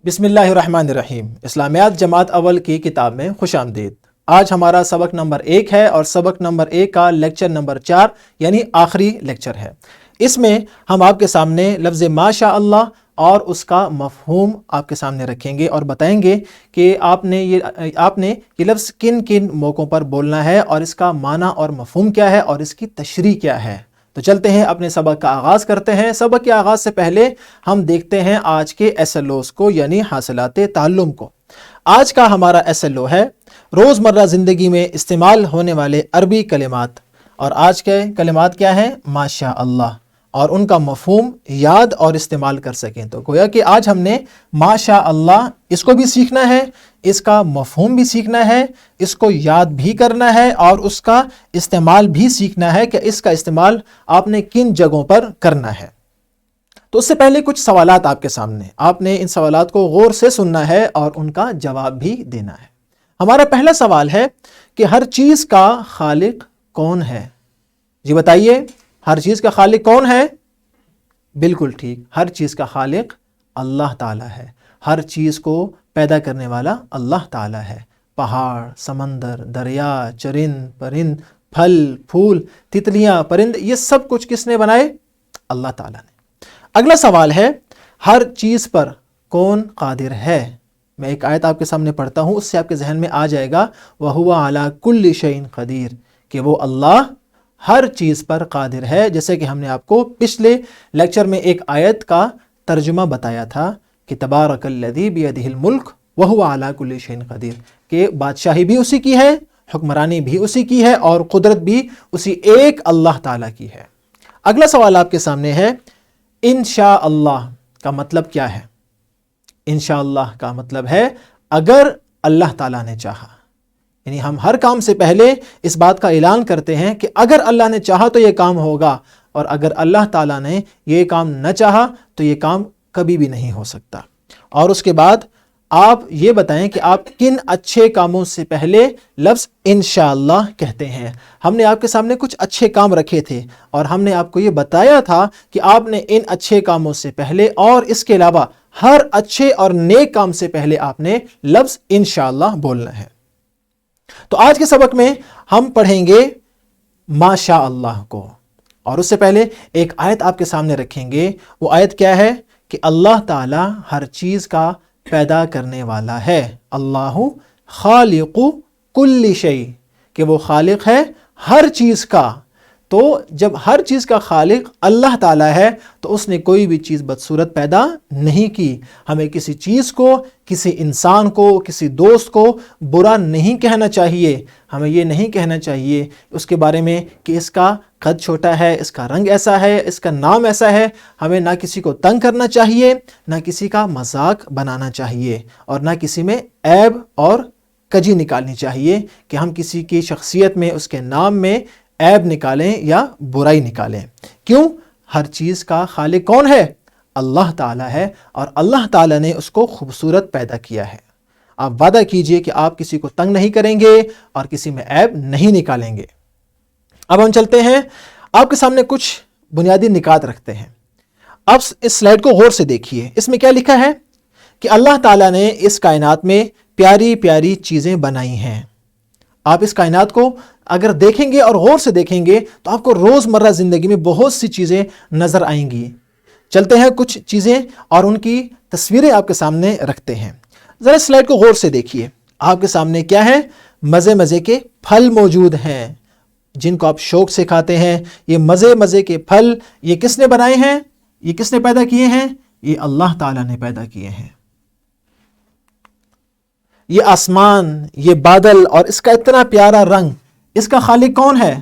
بسم اللہ الرحمن الرحیم۔ اسلامیات جماعت اول کی کتاب میں خوش آمدید۔ آج ہمارا سبق نمبر 1 ہے اور سبق نمبر 1 کا لیکچر نمبر 4 یعنی آخری لیکچر ہے۔ اس میں ہم آپ کے سامنے لفظ ماشاء اللہ اور اس کا مفہوم آپ کے سامنے رکھیں گے اور بتائیں گے کہ آپ نے یہ لفظ کن کن موقعوں پر بولنا ہے اور اس کا معنی اور مفہوم کیا ہے اور اس کی تشریح کیا ہے۔ تو چلتے ہیں اپنے سبق کا آغاز کرتے ہیں۔ سبق کے آغاز سے پہلے ہم دیکھتے ہیں آج کے SLOs کو یعنی حاصلات تعلم کو۔ آج کا ہمارا SLO ہے روزمرہ زندگی میں استعمال ہونے والے عربی کلمات، اور آج کے کلمات کیا ہیں؟ ماشاء اللہ، اور ان کا مفہوم یاد اور استعمال کر سکیں۔ تو گویا کہ آج ہم نے ماشاء اللہ اس کو بھی سیکھنا ہے، اس کا مفہوم بھی سیکھنا ہے، اس کو یاد بھی کرنا ہے اور اس کا استعمال بھی سیکھنا ہے کہ اس کا استعمال آپ نے کن جگہوں پر کرنا ہے۔ تو اس سے پہلے کچھ سوالات آپ کے سامنے، آپ نے ان سوالات کو غور سے سننا ہے اور ان کا جواب بھی دینا ہے۔ ہمارا پہلا سوال ہے کہ ہر چیز کا خالق کون ہے؟ جی بتائیے، ہر چیز کا خالق کون ہے؟ بالکل ٹھیک، ہر چیز کا خالق اللہ تعالیٰ ہے۔ ہر چیز کو پیدا کرنے والا اللہ تعالیٰ ہے۔ پہاڑ، سمندر، دریا، چرند، پرند، پھل، پھول، تتلیاں، پرند، یہ سب کچھ کس نے بنائے؟ اللہ تعالیٰ نے۔ اگلا سوال ہے ہر چیز پر کون قادر ہے؟ میں ایک آیت آپ کے سامنے پڑھتا ہوں، اس سے آپ کے ذہن میں آ جائے گا وَهُوَ عَلَى كُلِّ شَيْءٍ قَدِيرٌ، کہ وہ اللہ ہر چیز پر قادر ہے۔ جیسے کہ ہم نے آپ کو پچھلے لیکچر میں ایک آیت کا ترجمہ بتایا تھا کہ تبارک الذی بیدہ الملک وہو علی کل شیء قدیر، کہ بادشاہی بھی اسی کی ہے، حکمرانی بھی اسی کی ہے اور قدرت بھی اسی ایک اللہ تعالیٰ کی ہے۔ اگلا سوال آپ کے سامنے ہے انشاء اللہ کا مطلب کیا ہے؟ انشاء اللہ کا مطلب ہے اگر اللہ تعالیٰ نے چاہا، یعنی ہم ہر کام سے پہلے اس بات کا اعلان کرتے ہیں کہ اگر اللہ نے چاہا تو یہ کام ہوگا، اور اگر اللہ تعالیٰ نے یہ کام نہ چاہا تو یہ کام کبھی بھی نہیں ہو سکتا۔ اور اس کے بعد آپ یہ بتائیں کہ آپ کن اچھے کاموں سے پہلے لفظ انشاءاللہ کہتے ہیں۔ ہم نے آپ کے سامنے کچھ اچھے کام رکھے تھے اور ہم نے آپ کو یہ بتایا تھا کہ آپ نے ان اچھے کاموں سے پہلے اور اس کے علاوہ ہر اچھے اور نیک کام سے پہلے آپ نے لفظ انشاءاللہ بولنا ہے۔ تو آج کے سبق میں ہم پڑھیں گے ماشاء اللہ کو، اور اس سے پہلے ایک آیت آپ کے سامنے رکھیں گے۔ وہ آیت کیا ہے؟ کہ اللہ تعالیٰ ہر چیز کا پیدا کرنے والا ہے۔ اللہ خالق کل شیء، کہ وہ خالق ہے ہر چیز کا۔ تو جب ہر چیز کا خالق اللہ تعالیٰ ہے تو اس نے کوئی بھی چیز بدصورت پیدا نہیں کی۔ ہمیں کسی چیز کو، کسی انسان کو، کسی دوست کو برا نہیں کہنا چاہیے۔ ہمیں یہ نہیں کہنا چاہیے اس کے بارے میں کہ اس کا قد چھوٹا ہے، اس کا رنگ ایسا ہے، اس کا نام ایسا ہے۔ ہمیں نہ کسی کو تنگ کرنا چاہیے، نہ کسی کا مذاق بنانا چاہیے، اور نہ کسی میں عیب اور کجی نکالنی چاہیے کہ ہم کسی کی شخصیت میں، اس کے نام میں عیب نکالیں یا برائی نکالیں۔ کیوں؟ ہر چیز کا خالق کون ہے؟ اللہ تعالیٰ ہے، اور اللہ تعالیٰ نے اس کو خوبصورت پیدا کیا ہے۔ آپ وعدہ کیجئے کہ آپ کسی کو تنگ نہیں کریں گے اور کسی میں عیب نہیں نکالیں گے۔ اب ہم چلتے ہیں، آپ کے سامنے کچھ بنیادی نکات رکھتے ہیں۔ اب اس سلائیڈ کو غور سے دیکھیے، اس میں کیا لکھا ہے؟ کہ اللہ تعالیٰ نے اس کائنات میں پیاری پیاری چیزیں بنائی ہیں۔ آپ اس کائنات کو اگر دیکھیں گے اور غور سے دیکھیں گے تو آپ کو روزمرہ زندگی میں بہت سی چیزیں نظر آئیں گی۔ چلتے ہیں کچھ چیزیں اور ان کی تصویریں آپ کے سامنے رکھتے ہیں۔ ذرا سلائیڈ کو غور سے دیکھیے، آپ کے سامنے کیا ہے؟ مزے مزے کے پھل موجود ہیں جن کو آپ شوق سے کھاتے ہیں۔ یہ مزے مزے کے پھل یہ کس نے بنائے ہیں؟ یہ کس نے پیدا کیے ہیں؟ یہ اللہ تعالیٰ نے پیدا کیے ہیں۔ یہ آسمان، یہ بادل اور اس کا اتنا پیارا رنگ، اس کا خالق کون ہے؟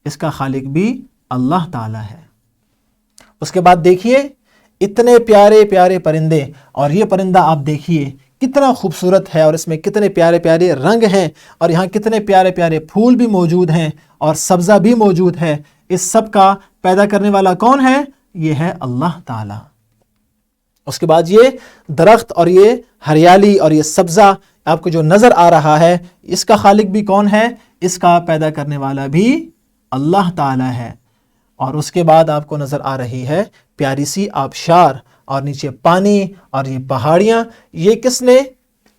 اس کا خالق بھی اللہ تعالیٰ ہے۔ اس کے بعد دیکھیے اتنے پیارے پیارے پرندے، اور یہ پرندہ آپ دیکھیے کتنا خوبصورت ہے، اور اس میں کتنے پیارے پیارے رنگ ہیں، اور یہاں کتنے پیارے پیارے پھول بھی موجود ہیں اور سبزہ بھی موجود ہے۔ اس سب کا پیدا کرنے والا کون ہے؟ یہ ہے اللہ تعالیٰ۔ اس کے بعد یہ درخت اور یہ ہریالی اور یہ سبزہ آپ کو جو نظر آ رہا ہے، اس کا خالق بھی کون ہے؟ اس کا پیدا کرنے والا بھی اللہ تعالیٰ ہے۔ اور اس کے بعد آپ کو نظر آ رہی ہے پیاری سی آبشار، اور نیچے پانی اور یہ پہاڑیاں، یہ کس نے؟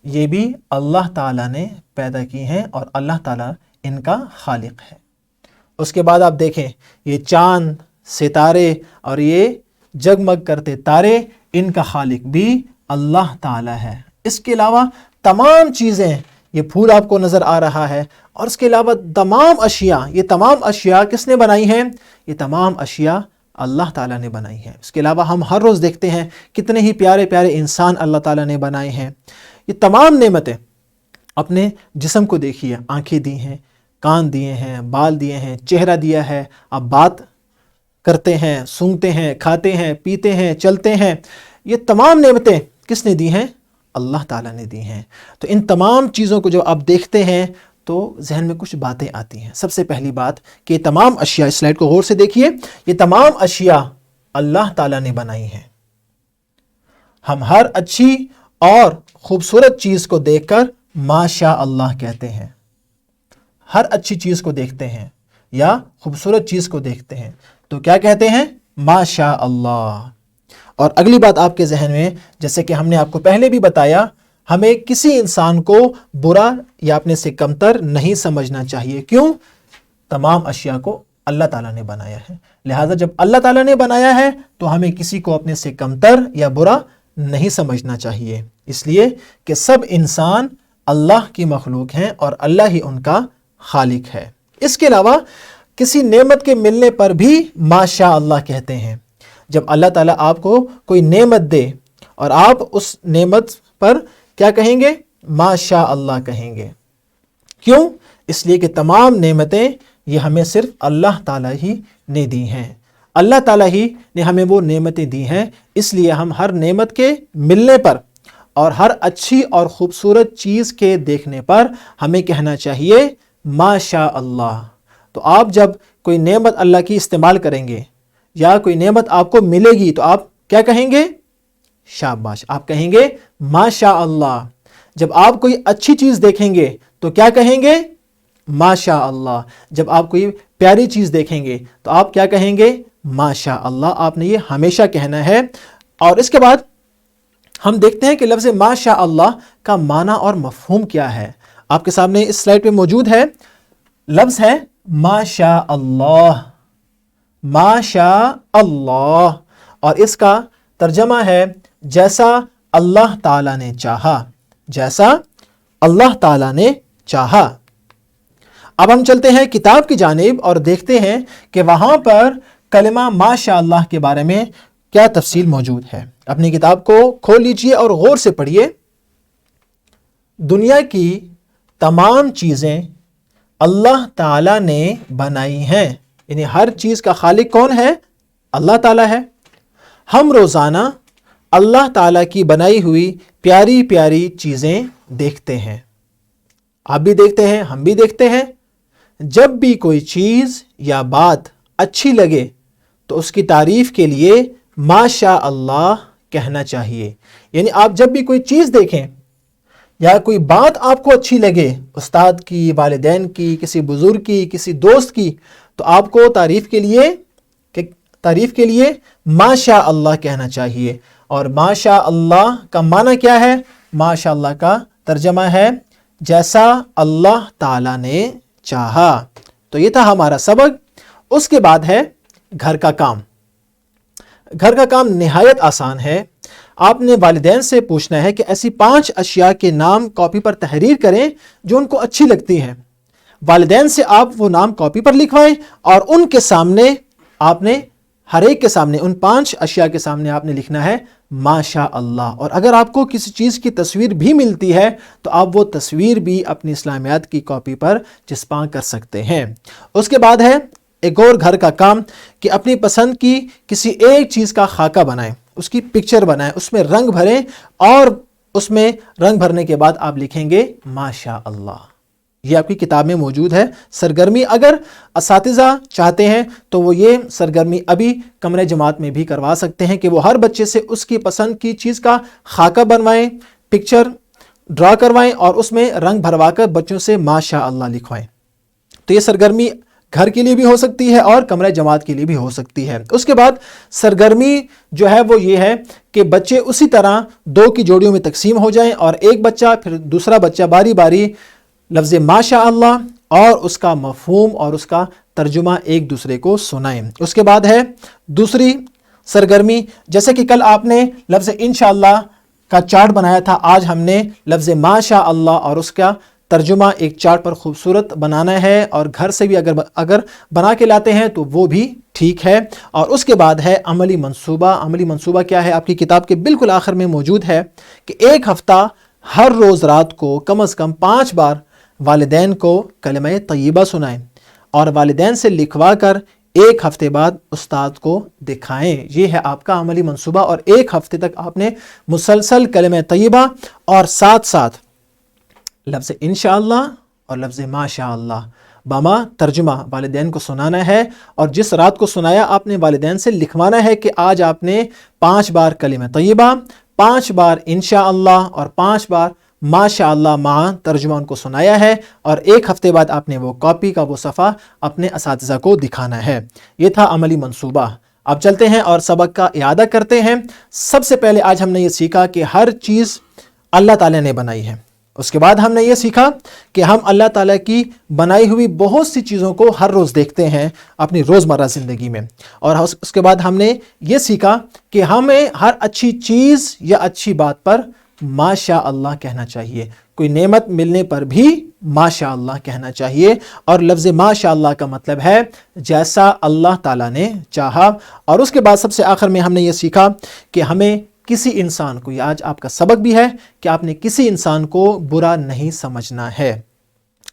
یہ بھی اللہ تعالیٰ نے پیدا کی ہیں اور اللہ تعالیٰ ان کا خالق ہے۔ اس کے بعد آپ دیکھیں یہ چاند، ستارے اور یہ جگمگ کرتے تارے، ان کا خالق بھی اللہ تعالیٰ ہے۔ اس کے علاوہ تمام چیزیں، یہ پھول آپ کو نظر آ رہا ہے، اور اس کے علاوہ تمام اشیاء، یہ تمام اشیاء کس نے بنائی ہیں؟ یہ تمام اشیاء اللہ تعالیٰ نے بنائی ہیں۔ اس کے علاوہ ہم ہر روز دیکھتے ہیں کتنے ہی پیارے پیارے انسان اللہ تعالیٰ نے بنائے ہیں۔ یہ تمام نعمتیں، اپنے جسم کو دیکھیے، آنکھیں دی ہیں، کان دیے ہیں، بال دیے ہیں، چہرہ دیا ہے، آپ بات کرتے ہیں، سونگھتے ہیں، کھاتے ہیں، پیتے ہیں، چلتے ہیں، یہ تمام نعمتیں کس نے دی ہیں؟ اللہ تعالیٰ نے دی ہیں۔ تو ان تمام چیزوں کو جو آپ دیکھتے ہیں تو ذہن میں کچھ باتیں آتی ہیں۔ سب سے پہلی بات کہ یہ تمام اشیاء، اس سلائیڈ کو غور سے دیکھیے، یہ تمام اشیاء اللہ تعالیٰ نے بنائی ہیں۔ ہم ہر اچھی اور خوبصورت چیز کو دیکھ کر ماشاء اللہ کہتے ہیں۔ ہر اچھی چیز کو دیکھتے ہیں یا خوبصورت چیز کو دیکھتے ہیں تو کیا کہتے ہیں؟ ماشاء اللہ۔ اور اگلی بات آپ کے ذہن میں، جیسے کہ ہم نے آپ کو پہلے بھی بتایا، ہمیں کسی انسان کو برا یا اپنے سے کمتر نہیں سمجھنا چاہیے۔ کیوں؟ تمام اشیاء کو اللہ تعالیٰ نے بنایا ہے، لہٰذا جب اللہ تعالیٰ نے بنایا ہے تو ہمیں کسی کو اپنے سے کمتر یا برا نہیں سمجھنا چاہیے، اس لیے کہ سب انسان اللہ کی مخلوق ہیں اور اللہ ہی ان کا خالق ہے۔ اس کے علاوہ کسی نعمت کے ملنے پر بھی ماشاء اللہ کہتے ہیں۔ جب اللہ تعالیٰ آپ کو کوئی نعمت دے اور آپ اس نعمت پر کیا کہیں گے؟ ماشاء اللہ کہیں گے۔ کیوں؟ اس لیے کہ تمام نعمتیں یہ ہمیں صرف اللہ تعالیٰ ہی نے دی ہیں، اللہ تعالیٰ ہی نے ہمیں وہ نعمتیں دی ہیں، اس لیے ہم ہر نعمت کے ملنے پر اور ہر اچھی اور خوبصورت چیز کے دیکھنے پر ہمیں کہنا چاہیے ماشاء اللہ۔ تو آپ جب کوئی نعمت اللہ کی استعمال کریں گے یا کوئی نعمت آپ کو ملے گی تو آپ کیا کہیں گے؟ شاباش، آپ کہیں گے ماشاء اللہ۔ جب آپ کوئی اچھی چیز دیکھیں گے تو کیا کہیں گے؟ ماشاء اللہ۔ جب آپ کوئی پیاری چیز دیکھیں گے تو آپ کیا کہیں گے؟ ماشاء اللہ۔ آپ نے یہ ہمیشہ کہنا ہے۔ اور اس کے بعد ہم دیکھتے ہیں کہ لفظ ماشاء اللہ کا معنی اور مفہوم کیا ہے۔ آپ کے سامنے اس سلائیڈ پہ موجود ہے، لفظ ہے ماشاء اللہ، ماشاء اللہ، اور اس کا ترجمہ ہے جیسا اللہ تعالیٰ نے چاہا، جیسا اللہ تعالیٰ نے چاہا۔ اب ہم چلتے ہیں کتاب کی جانب اور دیکھتے ہیں کہ وہاں پر کلمہ ماشاء اللہ کے بارے میں کیا تفصیل موجود ہے۔ اپنی کتاب کو کھول لیجئے اور غور سے پڑھیے۔ دنیا کی تمام چیزیں اللہ تعالیٰ نے بنائی ہیں، یعنی ہر چیز کا خالق کون ہے؟ اللہ تعالیٰ ہے۔ ہم روزانہ اللہ تعالیٰ کی بنائی ہوئی پیاری پیاری چیزیں دیکھتے ہیں، آپ بھی دیکھتے ہیں، ہم بھی دیکھتے ہیں۔ جب بھی کوئی چیز یا بات اچھی لگے تو اس کی تعریف کے لیے ماشاء اللہ کہنا چاہیے۔ یعنی آپ جب بھی کوئی چیز دیکھیں یا کوئی بات آپ کو اچھی لگے، استاد کی، والدین کی، کسی بزرگ کی، کسی دوست کی، تو آپ کو تعریف کے لیے ماشاء اللہ کہنا چاہیے۔ اور ماشاء اللہ کا معنی کیا ہے؟ ماشاء اللہ کا ترجمہ ہے جیسا اللہ تعالیٰ نے چاہا۔ تو یہ تھا ہمارا سبق۔ اس کے بعد ہے گھر کا کام۔ گھر کا کام نہایت آسان ہے۔ آپ نے والدین سے پوچھنا ہے کہ ایسی 5 اشیاء کے نام کاپی پر تحریر کریں جو ان کو اچھی لگتی ہیں۔ والدین سے آپ وہ نام کاپی پر لکھوائیں اور ان کے سامنے آپ نے، ہر ایک کے سامنے، ان 5 اشیاء کے سامنے آپ نے لکھنا ہے ماشاء اللہ۔ اور اگر آپ کو کسی چیز کی تصویر بھی ملتی ہے تو آپ وہ تصویر بھی اپنی اسلامیات کی کاپی پر چسپاں کر سکتے ہیں۔ اس کے بعد ہے ایک اور گھر کا کام کہ اپنی پسند کی کسی ایک چیز کا خاکہ بنائیں، اس کی پکچر بنائیں، اس میں رنگ بھریں، اور اس میں رنگ بھرنے کے بعد آپ لکھیں گے ماشاء اللہ۔ یہ آپ کی کتاب میں موجود ہے سرگرمی۔ اگر اساتذہ چاہتے ہیں تو وہ یہ سرگرمی ابھی کمرے جماعت میں بھی کروا سکتے ہیں کہ وہ ہر بچے سے اس کی پسند کی چیز کا خاکہ بنوائیں، پکچر ڈرا کروائیں اور اس میں رنگ بھروا کر بچوں سے ماشاء اللہ لکھوائیں۔ تو یہ سرگرمی گھر کے لیے بھی ہو سکتی ہے اور کمرہ جماعت کے لیے بھی ہو سکتی ہے۔ اس کے بعد سرگرمی جو ہے وہ یہ ہے کہ بچے اسی طرح 2 کی جوڑیوں میں تقسیم ہو جائیں اور ایک بچہ پھر دوسرا بچہ باری باری لفظ ماشاء اللہ اور اس کا مفہوم اور اس کا ترجمہ ایک دوسرے کو سنائیں۔ اس کے بعد ہے دوسری سرگرمی، جیسے کہ کل آپ نے لفظ انشاءاللہ کا چارٹ بنایا تھا، آج ہم نے لفظ ماشاء اللہ اور اس کا ترجمہ ایک چارٹ پر خوبصورت بنانا ہے، اور گھر سے بھی اگر بنا کے لاتے ہیں تو وہ بھی ٹھیک ہے۔ اور اس کے بعد ہے عملی منصوبہ۔ عملی منصوبہ کیا ہے؟ آپ کی کتاب کے بالکل آخر میں موجود ہے کہ ایک ہفتہ ہر روز رات کو کم از کم 5 بار والدین کو کلمہ طیبہ سنائیں اور والدین سے لکھوا کر ایک ہفتے بعد استاد کو دکھائیں۔ یہ ہے آپ کا عملی منصوبہ، اور ایک ہفتے تک آپ نے مسلسل کلمہ طیبہ اور ساتھ ساتھ لفظ انشاءاللہ اور لفظ ماشاءاللہ باما ترجمہ والدین کو سنانا ہے، اور جس رات کو سنایا آپ نے والدین سے لکھوانا ہے کہ آج آپ نے 5 بار کلمہ طیبہ، 5 بار انشاءاللہ اور 5 بار ماشاءاللہ مع ترجمہ ان کو سنایا ہے، اور ایک ہفتے بعد آپ نے وہ کاپی کا وہ صفحہ اپنے اساتذہ کو دکھانا ہے۔ یہ تھا عملی منصوبہ۔ اب چلتے ہیں اور سبق کا اعادہ کرتے ہیں۔ سب سے پہلے آج ہم نے یہ سیکھا کہ ہر چیز اللہ تعالیٰ نے بنائی ہے۔ اس کے بعد ہم نے یہ سیکھا کہ ہم اللہ تعالیٰ کی بنائی ہوئی بہت سی چیزوں کو ہر روز دیکھتے ہیں اپنی روزمرہ زندگی میں، اور اس کے بعد ہم نے یہ سیکھا کہ ہمیں ہر اچھی چیز یا اچھی بات پر ماشاء اللہ کہنا چاہیے، کوئی نعمت ملنے پر بھی ماشاء اللہ کہنا چاہیے، اور لفظ ماشاء اللہ کا مطلب ہے جیسا اللہ تعالیٰ نے چاہا۔ اور اس کے بعد سب سے آخر میں ہم نے یہ سیکھا کہ ہمیں کسی انسان کو، یہ آج آپ کا سبق بھی ہے کہ آپ نے کسی انسان کو برا نہیں سمجھنا ہے۔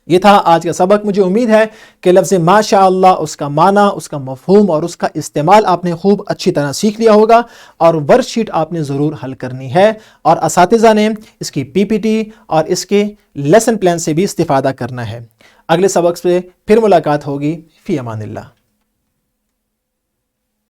یہ تھا آج کا سبق۔ مجھے امید ہے کہ لفظ ماشاء اللہ، اس کا معنی، اس کا مفہوم اور اس کا استعمال آپ نے خوب اچھی طرح سیکھ لیا ہوگا، اور ورک شیٹ آپ نے ضرور حل کرنی ہے، اور اساتذہ نے اس کی پی پی ٹی اور اس کے لیسن پلان سے بھی استفادہ کرنا ہے۔ اگلے سبق سے پھر ملاقات ہوگی۔ فی امان اللہ۔